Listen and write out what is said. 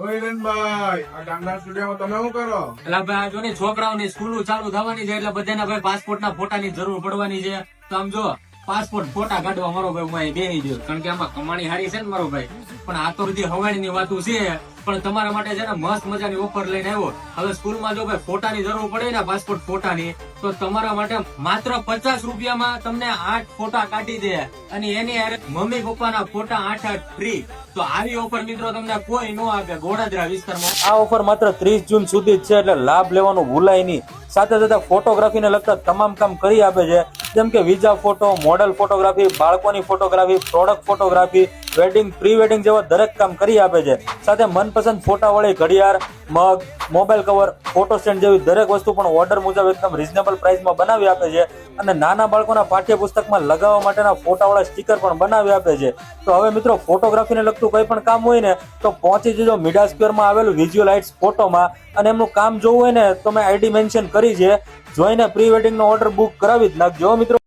ભાઈ આ ગામડા સ્ટુડિયોમાં તમે શું કરો? એટલે ભાઈ જો ને છોકરાઓની સ્કૂલો ચાલુ થવાની છે એટલે બધાના ભાઈ પાસપોર્ટના ફોટાની જરૂર પડવાની છે. તો આમ જો પાસપોર્ટ ફોટા કાઢવા મારો ભાઈ હું બેહી ગયો, કારણ કે આમાં કમાણી હારી છે ને મારો ભાઈ. પણ આ તો બધી હવાડીની વાતો છે. પણ તમારા માટે છે ને મસ્ત મજાની ઓફર લઈને આવ્યો. હવે સ્કૂલમાં જો ભાઈ ફોટાની જરૂર પડે ને પાસપોર્ટ ફોટાની, તો તમારા માટે માત્ર 50 રૂપિયામાં તમને 8 ફોટા કાઢી દે અને એની હારે મમ્મી પપ્પાના ફોટા 8 ફ્રી. તો આવી ઓફર મિત્રો તમને કોઈ ન આપે ગોડાદરા વિસ્તારમાં. આ ઓફર માત્ર 30 જૂન સુધી જ છે, એટલે લાભ લેવાનું ભૂલાય નહીં. સાથે સાથે ફોટોગ્રાફીને લગતા તમામ કામ કરી આપે છે, જેમ કે વિઝા ફોટો, મોડલ ફોટોગ્રાફી, બાળકોની photography, product photography, wedding, pre wedding જેવા દરેક કામ કરી આપે છે. સાથે મનપસંદ ફોટાવાળી ઘડિયાળ, મગ, મોબાઈલ કવર, ફોટો સ્ટેન્ડ જેવી દરેક વસ્તુ પણ ઓર્ડર મુજબ એકદમ રીઝનેબલ પ્રાઇસમાં બનાવી આપે છે. અને નાના બાળકોના પાઠ્યપુસ્તકમાં લગાવવા માટેના ફોટાવાળા સ્ટીકર પણ બનાવી આપે છે. તો હવે મિત્રો ફોટોગ્રાફીને લગતું કોઈ પણ કામ હોય ને તો પહોંચી જજો મીડા સ્ક્વેરમાં આવેલું વિઝ્યુલાઇટ્સ ફોટોમાં. અને એમનું કામ જોવું હોય ને તો મેં આઈડી મેન્શન કરી છે, જોઈને પ્રી વેડિંગનો ઓર્ડર બુક કરાવી જ નાખજો મિત્રો.